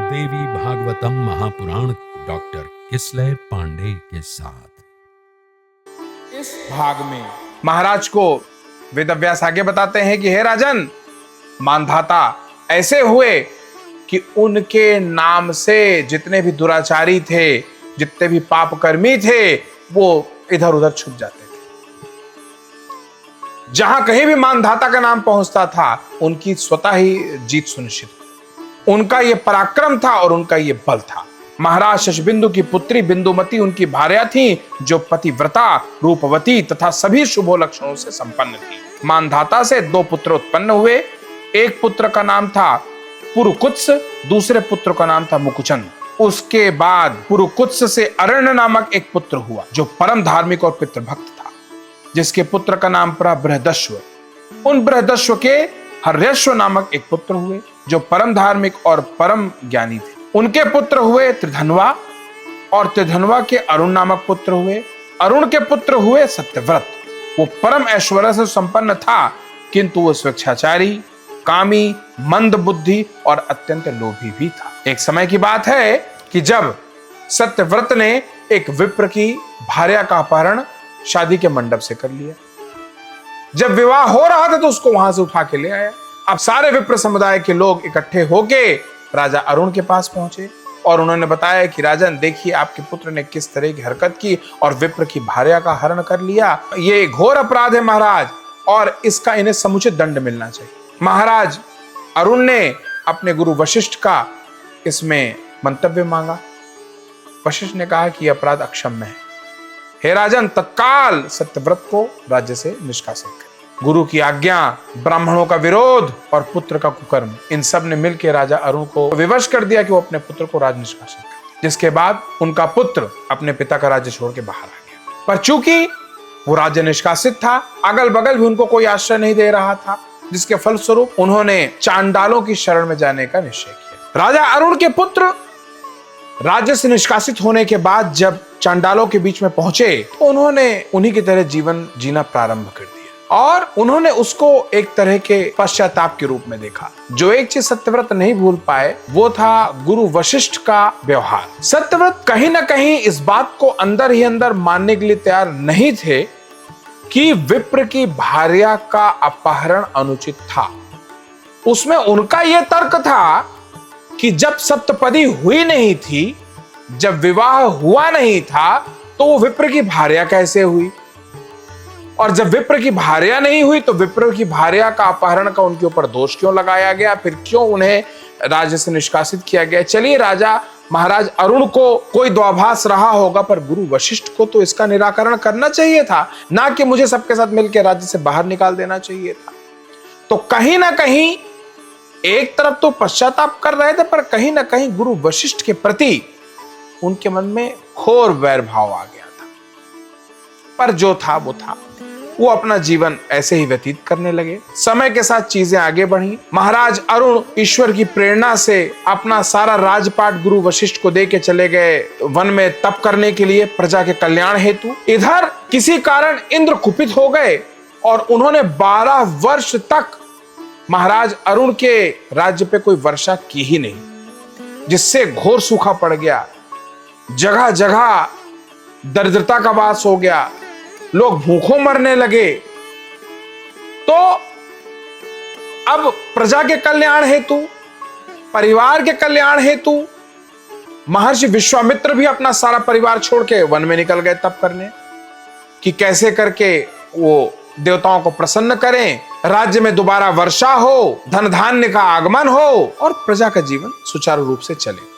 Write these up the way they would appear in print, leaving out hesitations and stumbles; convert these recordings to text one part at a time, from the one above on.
देवी Bhagavatam Mahapuran doctor Kislay Pandey के साथ। इस भाग में महाराज को वेदव्यास आगे बताते हैं कि हे राजन, मानधाता ऐसे हुए कि उनके नाम से जितने भी दुराचारी थे, जितने भी पापकर्मी थे, वो इधर उधर छुप जाते थे। जहां कहीं भी मानधाता का नाम पहुंचता था, उनकी स्वतः ही जीत सुनिश्चित। उनका यह पराक्रम था और उनका यह बल था। महाराज शशबिंदु की पुत्री बिंदुमती उनकी भार्या थी, जो पतिव्रता, रूपवती तथा सभी शुभ लक्षणों से संपन्न थी। मानधाता से 2 पुत्र उत्पन्न हुए। एक पुत्र का नाम था पुरुकुत्स, दूसरे पुत्र का नाम था मुकुचंद। उसके बाद पुरुकुत्स से अरण्य नामक एक पुत्र हुआ, जो परम धार्मिक और पितृभक्त था, जिसके पुत्र का नाम पड़ा बृहदश्व। उन बृहदश्व के हर्यश्व नामक एक पुत्र हुए, जो परम धार्मिक और परम ज्ञानी थे। उनके पुत्र हुए त्रिधनवा, और त्रिधनवा के अरुण नामक पुत्र हुए। अरुण के पुत्र हुए सत्यव्रत। वो परम ऐश्वर्य से संपन्न था, किंतु वो स्वेच्छाचारी, कामी, मंद बुद्धि और अत्यंत लोभी भी था। एक समय की बात है कि जब सत्यव्रत ने एक विप्र की भार्या का अपहरण शादी के मंडप से कर लिया। जब विवाह हो रहा था तो उसको वहां से उठा के ले आया। अब सारे विप्र समुदाय के लोग इकट्ठे होके राजा अरुण के पास पहुंचे और उन्होंने बताया कि राजन, देखिए आपके पुत्र ने किस तरह की हरकत की और विप्र की भार्या का हरण कर लिया। ये घोर अपराध है महाराज, और इसका इन्हें समुचित दंड मिलना चाहिए। महाराज अरुण ने अपने गुरु वशिष्ठ का इसमें मंतव्य मांगा। वशिष्ठ ने कहा कि यह अपराध अक्षम्य है। हे राजन, तत्काल सत्यव्रत को राज्य से निष्कासित करें। गुरु की आज्ञा, ब्राह्मणों का विरोध और पुत्र का कुकर्म, इन सब ने मिलकर राजा अरुण को विवश कर दिया कि वो अपने पुत्र को राज निष्कासित करे। जिसके बाद उनका पुत्र अपने पिता का राज्य छोड़ के बाहर आ गया। पर चूंकि वो राज्य निष्कासित था, अगल बगल भी उनको कोई आश्रय नहीं दे रहा था, जिसके फलस्वरूप उन्होंने चांडालों की शरण में जाने का निश्चय किया। राजा अरुण के पुत्र राज्य से निष्कासित होने के बाद जब चांडालों के बीच में पहुंचे, तो उन्होंने उन्हीं की तरह जीवन जीना प्रारंभ कर दिया और उन्होंने उसको एक तरह के पश्चाताप के रूप में देखा। जो एक चीज सत्यव्रत नहीं भूल पाए, वो था गुरु वशिष्ठ का व्यवहार। सत्यव्रत कहीं ना कहीं इस बात को अंदर ही अंदर मानने के लिए तैयार नहीं थे कि विप्र की भार्या का अपहरण अनुचित था। उसमें उनका यह तर्क था कि जब सप्तपदी हुई नहीं थी, जब विवाह हुआ नहीं था, तो वो विप्र की भार्या कैसे हुई, और जब विप्र की भार्या नहीं हुई तो विप्र की भार्या का अपहरण का उनके ऊपर दोष क्यों लगाया गया, फिर क्यों उन्हें राज्य से निष्कासित किया गया। चलिए, राजा महाराज अरुण को कोई द्वाभास रहा होगा, पर गुरु वशिष्ठ को तो इसका निराकरण करना चाहिए था, ना कि मुझे सबके साथ मिलकर राज्य से बाहर निकाल देना चाहिए था। तो कहीं ना कहीं एक तरफ तो पश्चाताप कर रहे थे, पर कहीं ना कहीं गुरु वशिष्ठ के प्रति उनके मन में घोर वैर भाव आ गया था। पर जो था वो था, वो अपना जीवन ऐसे ही व्यतीत करने लगे। समय के साथ चीजें आगे बढ़ी। महाराज अरुण ईश्वर की प्रेरणा से अपना सारा राजपाट गुरु वशिष्ठ को दे के चले गए वन में तप करने के लिए, प्रजा के कल्याण हेतु। इधर किसी कारण इंद्र कुपित हो गए और उन्होंने 12 वर्ष तक महाराज अरुण के राज्य पे कोई वर्षा की ही नहीं, जिससे घोर सूखा पड़ गया। जगह जगह दरिद्रता का वास हो गया, लोग भूखों मरने लगे। तो अब प्रजा के कल्याण हेतु, परिवार के कल्याण हेतु महर्षि विश्वामित्र भी अपना सारा परिवार छोड़ के वन में निकल गए तप करने, कि कैसे करके वो देवताओं को प्रसन्न करें, राज्य में दोबारा वर्षा हो, धन धान्य का आगमन हो और प्रजा का जीवन सुचारू रूप से चले।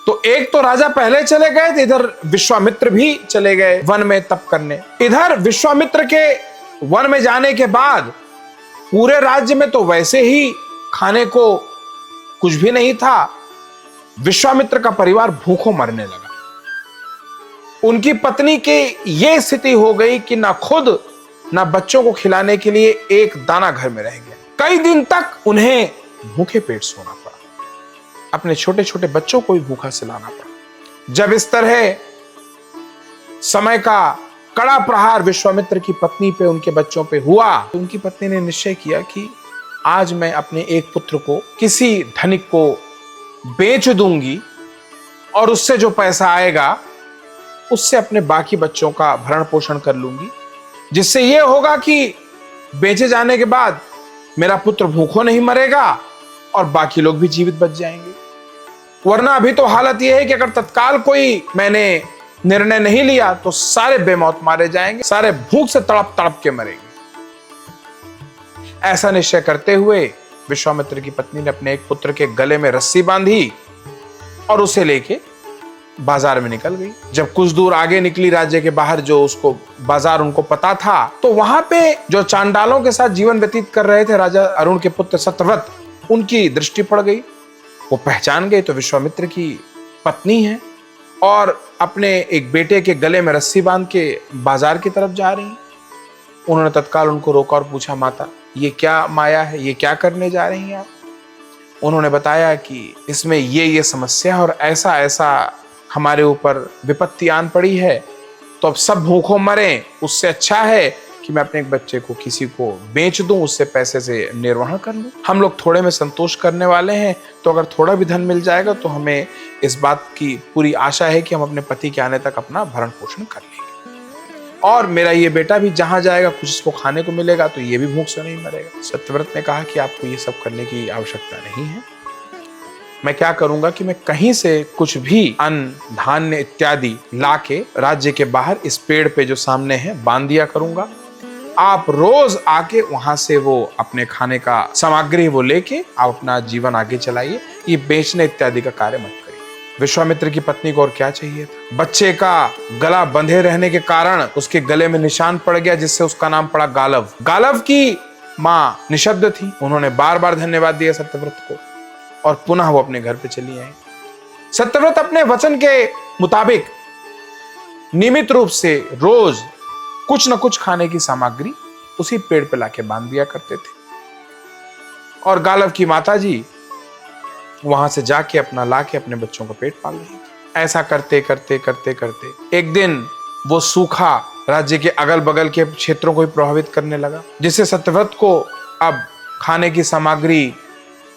तो एक तो राजा पहले चले गए थे, इधर विश्वामित्र भी चले गए वन में तप करने। इधर विश्वामित्र के वन में जाने के बाद पूरे राज्य में तो वैसे ही खाने को कुछ भी नहीं था। विश्वामित्र का परिवार भूखों मरने लगा। उनकी पत्नी की यह स्थिति हो गई कि ना खुद ना बच्चों को खिलाने के लिए एक दाना घर में रह गया। कई दिन तक उन्हें भूखे पेट सोना पड़ा, अपने छोटे छोटे बच्चों को भी भूखा सिलाना पड़ा। जब इस तरह समय का कड़ा प्रहार विश्वामित्र की पत्नी पे, उनके बच्चों पे हुआ, तो उनकी पत्नी ने निश्चय किया कि आज मैं अपने एक पुत्र को किसी धनिक को बेच दूंगी और उससे जो पैसा आएगा उससे अपने बाकी बच्चों का भरण पोषण कर लूंगी, जिससे यह होगा कि बेचे जाने के बाद मेरा पुत्र भूखों नहीं मरेगा और बाकी लोग भी जीवित बच जाएंगे। वरना अभी तो हालत यह है कि अगर तत्काल कोई मैंने निर्णय नहीं लिया तो सारे बेमौत मारे जाएंगे, सारे भूख से तड़प तड़प के मरेंगे। ऐसा निश्चय करते हुए विश्वामित्र की पत्नी ने अपने एक पुत्र के गले में रस्सी बांधी और उसे लेके बाजार में निकल गई। जब कुछ दूर आगे निकली राज्य के बाहर, जो उसको बाजार उनको पता था, तो वहां पे जो चांडालों के साथ जीवन व्यतीत कर रहे थे राजा अरुण के पुत्र सत्यव्रत, उनकी दृष्टि पड़ गई। वो पहचान गए तो विश्वामित्र की पत्नी है और अपने एक बेटे के गले में रस्सी बांध के बाजार की तरफ जा रही। उन्होंने तत्काल उनको रोका और पूछा, माता ये क्या माया है, ये क्या करने जा रही हैं आप? उन्होंने बताया कि इसमें ये समस्या है और ऐसा ऐसा हमारे ऊपर विपत्ति आन पड़ी है, तो अब सब भूखों मरें, उससे अच्छा है कि मैं अपने एक बच्चे को किसी को बेच दूं, उससे पैसे से निर्वहन कर लूं। हम लोग थोड़े में संतोष करने वाले हैं, तो अगर थोड़ा भी धन मिल जाएगा तो हमें इस बात की पूरी आशा है कि हम अपने पति के आने तक अपना भरण पोषण कर लेंगे, और मेरा ये बेटा भी जहां जाएगा कुछ इसको खाने को मिलेगा, तो ये भी भूख से नहीं मरेगा। सत्यव्रत ने कहा कि आपको ये सब करने की आवश्यकता नहीं है। मैं क्या करूंगा कि मैं कहीं से कुछ भी अन्न धान्य इत्यादि लाके राज्य के बाहर इस पेड़ पे जो सामने है बांध दिया करूंगा। आप रोज आके वहां से वो अपने खाने का सामग्री वो लेके आप अपना जीवन आगे चलाइए, ये बेचने इत्यादि का कार्य मत करिए। विश्वामित्र की पत्नी को और क्या चाहिए था? बच्चे का गला बंधे रहने के कारण उसके गले में निशान पड़ गया, जिससे उसका नाम पड़ा गालव। गालव की माँ निशब्द थी। उन्होंने बार बार धन्यवाद दिया सत्यव्रत को और पुनः वो अपने घर पे चली आई। सत्यव्रत अपने वचन के मुताबिक नियमित रूप से रोज कुछ न कुछ खाने की सामग्री उसी पेड़ पे लाके बांध दिया करते थे, और गालव की माताजी वहां से जाके अपना लाके अपने बच्चों का पेट पाल रही थी। ऐसा करते करते करते करते एक दिन वो सूखा राज्य के अगल बगल के क्षेत्रों को भी प्रभावित करने लगा, जिससे सत्यव्रत को अब खाने की सामग्री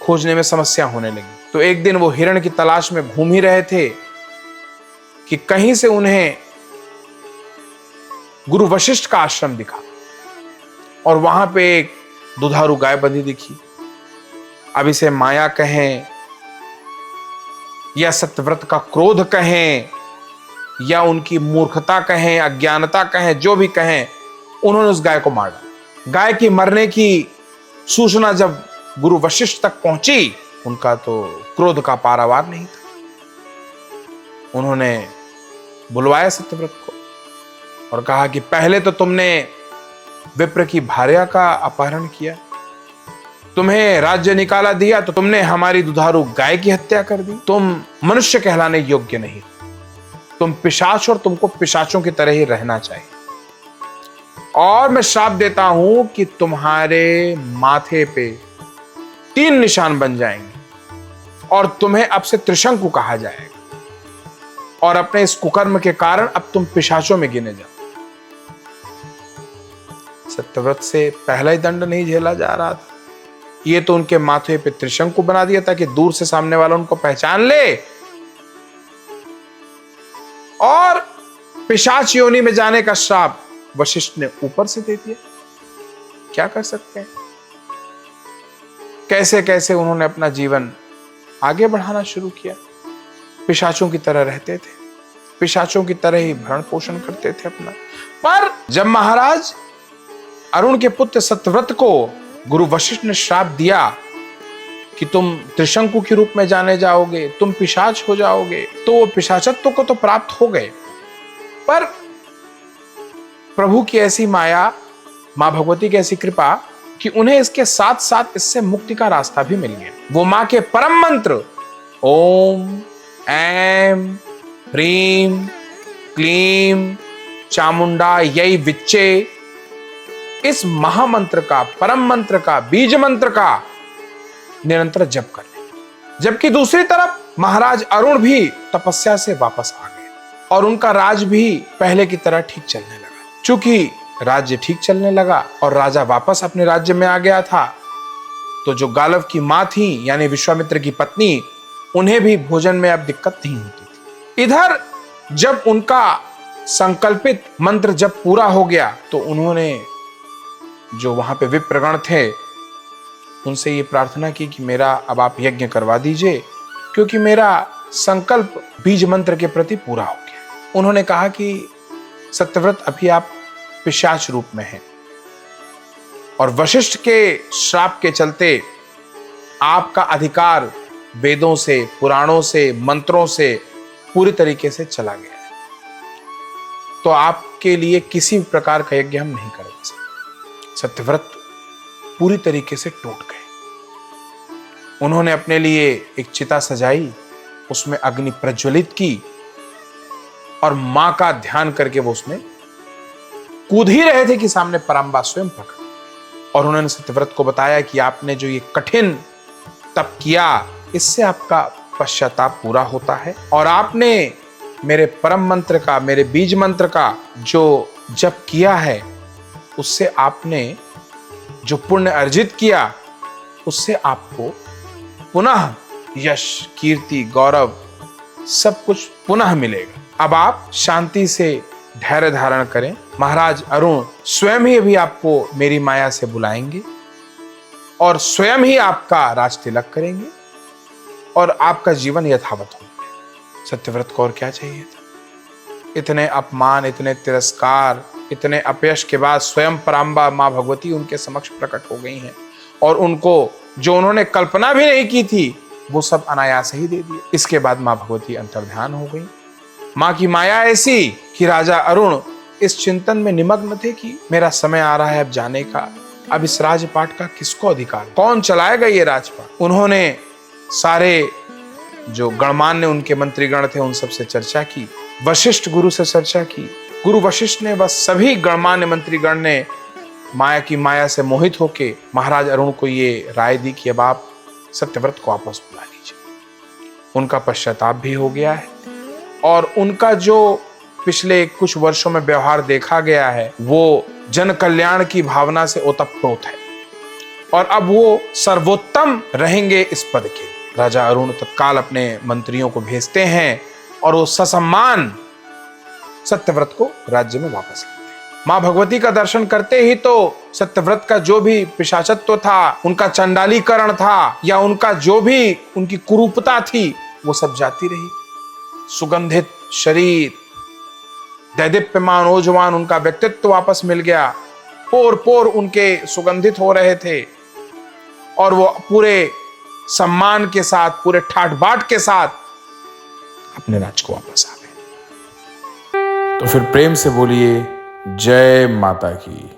खोजने में समस्या होने लगी। तो एक दिन वो हिरण की तलाश में घूम ही रहे थे कि कहीं से उन्हें गुरु वशिष्ठ का आश्रम दिखा, और वहां पे एक दुधारू गाय बंधी दिखी। अब इसे माया कहें या सत्यव्रत का क्रोध कहें या उनकी मूर्खता कहें, अज्ञानता कहें, जो भी कहें, उन्होंने उस गाय को मार डाला। गाय की मरने की सूचना जब गुरु वशिष्ठ तक पहुंची, उनका तो क्रोध का पारावार नहीं था। उन्होंने बुलवाया सत्यव्रत को और कहा कि पहले तो तुमने विप्र की भार्या का अपहरण किया, तुम्हें राज्य निकाला दिया तो तुमने हमारी दुधारू गाय की हत्या कर दी। तुम मनुष्य कहलाने योग्य नहीं, तुम पिशाच, और तुमको पिशाचों की तरह ही रहना चाहिए। और मैं श्राप देता हूं कि तुम्हारे माथे पे 3 निशान बन जाएंगे और तुम्हें अब से त्रिशंकु कहा जाएगा, और अपने इस कुकर्म के कारण अब तुम पिशाचों में गिने जाओ। सत्यव्रत से पहला ही दंड नहीं झेला जा रहा था, ये तो उनके माथे पे त्रिशंकु बना दिया ताकि दूर से सामने वाला उनको पहचान ले, और पिशाच योनि में जाने का श्राप वशिष्ठ ने ऊपर से दे दिया। क्या कर सकते हैं? कैसे कैसे उन्होंने अपना जीवन आगे बढ़ाना शुरू किया। पिशाचों की तरह रहते थे, पिशाचों की तरह ही भरण पोषण करते थे अपना। पर जब महाराज अरुण के पुत्र सत्यव्रत को गुरु वशिष्ठ ने श्राप दिया कि तुम त्रिशंकु के रूप में जाने जाओगे, तुम पिशाच हो जाओगे, तो वो पिशाचत्व को तो प्राप्त हो गए, पर प्रभु की ऐसी माया, मां भगवती की ऐसी कृपा कि उन्हें इसके साथ साथ इससे मुक्ति का रास्ता भी मिल गया। वो मां के परम मंत्र ओम ऐं ह्रीं क्लीं चामुंडा यै विच्चे, इस महामंत्र का, परम मंत्र का, बीज मंत्र का निरंतर जप कर ले। जबकि दूसरी तरफ महाराज अरुण भी तपस्या से वापस आ गए और उनका राज भी पहले की तरह ठीक चलने लगा। चूंकि राज्य ठीक चलने लगा और राजा वापस अपने राज्य में आ गया था, तो जो गालव की मां थी यानी विश्वामित्र की पत्नी, उन्हें भी भोजन में अब दिक्कत नहीं होती थी। इधर जब उनका संकल्पित मंत्र जब पूरा हो गया तो उन्होंने जो वहां पे विप्रगण थे उनसे ये प्रार्थना की कि मेरा अब आप यज्ञ करवा दीजिए, क्योंकि मेरा संकल्प बीज मंत्र के प्रति पूरा हो गया। उन्होंने कहा कि सत्यव्रत अभी आप पिशाच रूप में हैं और वशिष्ठ के श्राप के चलते आपका अधिकार वेदों से, पुराणों से, मंत्रों से पूरी तरीके से चला गया है, तो आपके लिए किसी भी प्रकार का यज्ञ हम नहीं करेंगे। सत्यव्रत पूरी तरीके से टूट गए। उन्होंने अपने लिए एक चिता सजाई, उसमें अग्नि प्रज्वलित की और मां का ध्यान करके वो उसमें कूद ही रहे थे कि सामने परम्बा स्वयं प्रकट। और उन्होंने सत्यव्रत को बताया कि आपने जो ये कठिन तप किया, इससे आपका पश्चाताप पूरा होता है और आपने मेरे परम मंत्र का, मेरे बीज मंत्र का जो जप किया है, उससे आपने जो पुण्य अर्जित किया, उससे आपको पुनः यश, कीर्ति, गौरव सब कुछ पुनः मिलेगा। अब आप शांति से धैर्य धारण करें। महाराज अरुण स्वयं ही अभी आपको मेरी माया से बुलाएंगे और स्वयं ही आपका राज तिलक करेंगे और आपका जीवन यथावत होगा। सत्यव्रत को और क्या चाहिए था? इतने अपमान, इतने तिरस्कार, इतने अपयश के बाद स्वयं पराम्बा मां भगवती उनके समक्ष प्रकट हो गई हैं और उनको जो उन्होंने कल्पना भी नहीं की थी वो सब अनायास ही दे दिए। इसके बाद मां भगवती अंतर्ध्यान हो गई। मां की माया ऐसी कि राजा अरुण इस चिंतन में निमग्न थे कि मेरा समय आ रहा है अब जाने का, अब इस राजपाट का किसको अधिकार, कौन चलाएगा ये राजपाट। उन्होंने सारे जो गणमान्य उनके मंत्रीगण थे उन सबसे चर्चा की, वशिष्ठ गुरु से चर्चा की। गुरु वशिष्ठ ने बस सभी गणमान्य मंत्रीगण ने माया की माया से मोहित होके महाराज अरुण को ये राय दी कि अब आप सत्यव्रत को वापस बुला लीजिए। उनका पश्चाताप भी हो गया है और उनका जो पिछले कुछ वर्षों में व्यवहार देखा गया है वो जन कल्याण की भावना से ओतप्रोत है और अब वो सर्वोत्तम रहेंगे इस पद के। राजा अरुण तत्काल अपने मंत्रियों को भेजते हैं और वो ससम्मान सत्यव्रत को राज्य में वापस लाते हैं। मां भगवती का दर्शन करते ही तो सत्यव्रत का जो भी पिशाचत्व था, उनका चंडालीकरण था या उनका जो भी उनकी कुरूपता थी, वो सब जाती रही। सुगंधित शरीर, दैदीप्यमान ओजवान उनका व्यक्तित्व वापस मिल गया। पोर पोर उनके सुगंधित हो रहे थे और वो पूरे सम्मान के साथ, पूरे ठाट बाट के साथ अपने राज्य को वापस आ गए। तो फिर प्रेम से बोलिए जय माता की।